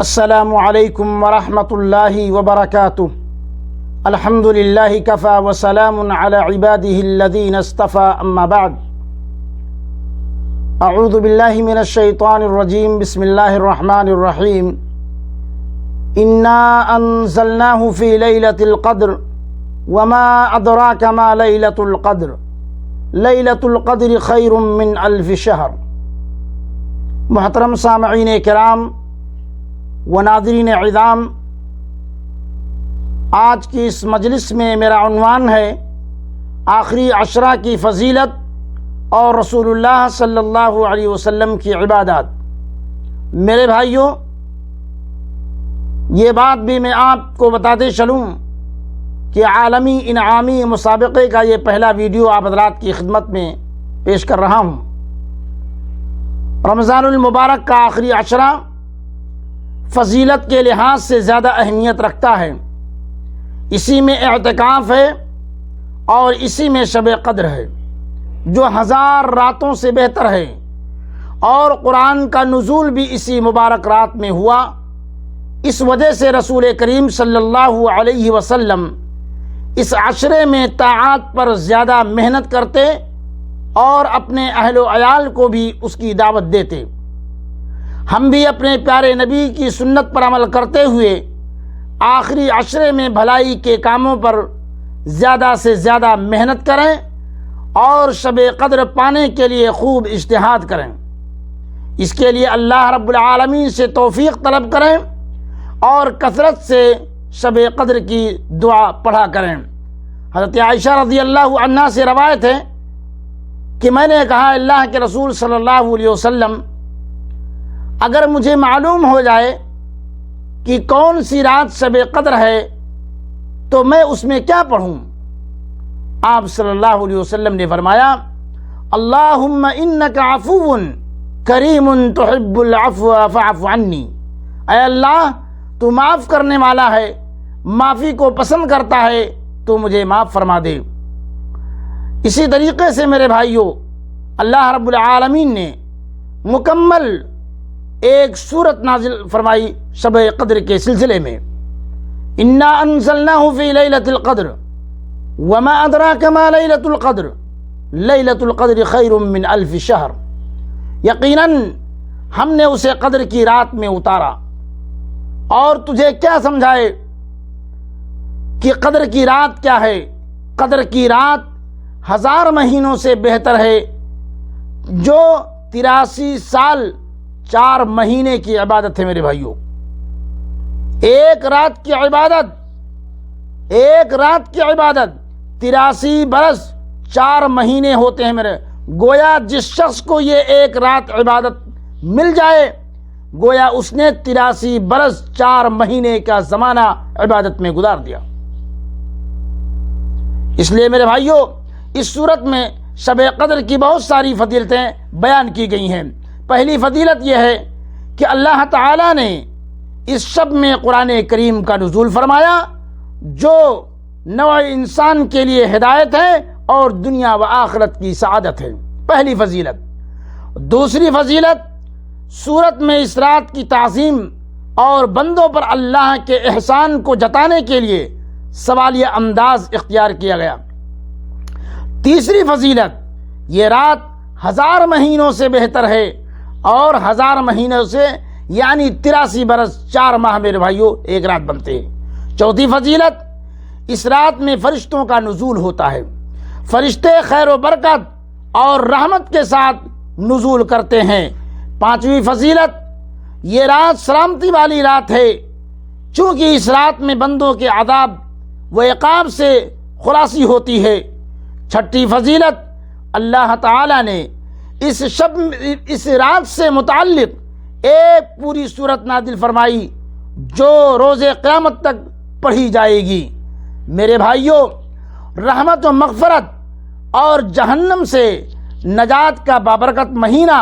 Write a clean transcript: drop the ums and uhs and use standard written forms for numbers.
السلام علیکم ورحمۃ اللہ وبرکاتہ۔ الحمد للہ کفا وسلام علی عبادہ الذین اصطفى، اما بعد۔ اعوذ باللہ من الشیطان الرجیم، بسم اللہ الرحمن الرحیم۔ انا انزلناہ فی لیلۃ القدر وما ادراک ما لیلۃ القدر، لیلۃ القدر خیر من الف شہر۔ محترم سامعین کرام و ناظرین عظام، آج کی اس مجلس میں میرا عنوان ہے آخری عشرہ کی فضیلت اور رسول اللہ صلی اللہ علیہ وسلم کی عبادات۔ میرے بھائیوں، یہ بات بھی میں آپ کو بتاتے چلوں کہ عالمی انعامی مسابقے کا یہ پہلا ویڈیو آپ حضرات کی خدمت میں پیش کر رہا ہوں۔ رمضان المبارک کا آخری عشرہ فضیلت کے لحاظ سے زیادہ اہمیت رکھتا ہے۔ اسی میں اعتکاف ہے اور اسی میں شب قدر ہے، جو 1000 راتوں سے بہتر ہے، اور قرآن کا نزول بھی اسی مبارک رات میں ہوا۔ اس وجہ سے رسول کریم صلی اللہ علیہ وسلم اس عشرے میں طاعات پر زیادہ محنت کرتے اور اپنے اہل و عیال کو بھی اس کی دعوت دیتے۔ ہم بھی اپنے پیارے نبی کی سنت پر عمل کرتے ہوئے آخری عشرے میں بھلائی کے کاموں پر زیادہ سے زیادہ محنت کریں اور شب قدر پانے کے لیے خوب اجتہاد کریں۔ اس کے لیے اللہ رب العالمین سے توفیق طلب کریں اور کثرت سے شب قدر کی دعا پڑھا کریں۔ حضرت عائشہ رضی اللہ عنہا سے روایت ہے کہ میں نے کہا، اللہ کے رسول صلی اللہ علیہ وسلم، اگر مجھے معلوم ہو جائے کہ کون سی رات شب قدر ہے تو میں اس میں کیا پڑھوں؟ آپ صلی اللہ علیہ وسلم نے فرمایا، اللہم انک عفو کریم تحب العفو فاعف عنی۔ اے اللہ، تو معاف کرنے والا ہے، معافی کو پسند کرتا ہے، تو مجھے معاف فرما دے۔ اسی طریقے سے میرے بھائیوں، اللہ رب العالمین نے مکمل ایک سورت نازل فرمائی شب قدر کے سلسلے میں، انا انزلناہ فی لیلۃ القدر وما ادراک ما لیلۃ القدر، لیلۃ القدر خیر من الف شہر۔ یقیناً ہم نے اسے قدر کی رات میں اتارا، اور تجھے کیا سمجھائے کہ قدر کی رات کیا ہے؟ قدر کی رات 1000 مہینوں سے بہتر ہے، جو 83 سال 4 مہینے کی عبادت ہے۔ میرے بھائیوں، ایک رات کی عبادت 83 برس 4 مہینے ہوتے ہیں۔ میرے گویا جس شخص کو یہ ایک رات عبادت مل جائے، گویا اس نے 83 برس 4 مہینے کا زمانہ عبادت میں گزار دیا۔ اس لیے میرے بھائیوں، اس صورت میں شب قدر کی بہت ساری فضیلتیں بیان کی گئی ہیں۔ پہلی فضیلت یہ ہے کہ اللہ تعالیٰ نے اس شب میں قرآن کریم کا نزول فرمایا، جو نوع انسان کے لیے ہدایت ہے اور دنیا و آخرت کی سعادت ہے۔ پہلی فضیلت۔ دوسری فضیلت، سورت میں اس رات کی تعظیم اور بندوں پر اللہ کے احسان کو جتانے کے لیے سوالیہ انداز اختیار کیا گیا۔ تیسری فضیلت، یہ رات 1000 مہینوں سے بہتر ہے، اور 1000 مہینوں سے یعنی 83 برس 4 ماہ میرے بھائیوں ایک رات بنتے ہیں۔ چوتھی فضیلت، اس رات میں فرشتوں کا نزول ہوتا ہے۔ فرشتے خیر و برکت اور رحمت کے ساتھ نزول کرتے ہیں۔ پانچویں فضیلت، یہ رات سلامتی والی رات ہے، چونکہ اس رات میں بندوں کے عذاب و عقاب سے خلاصی ہوتی ہے۔ چھٹی فضیلت، اللہ تعالی نے اس رات سے متعلق ایک پوری سورت نازل فرمائی، جو روز قیامت تک پڑھی جائے گی۔ میرے بھائیوں، رحمت و مغفرت اور جہنم سے نجات کا بابرکت مہینہ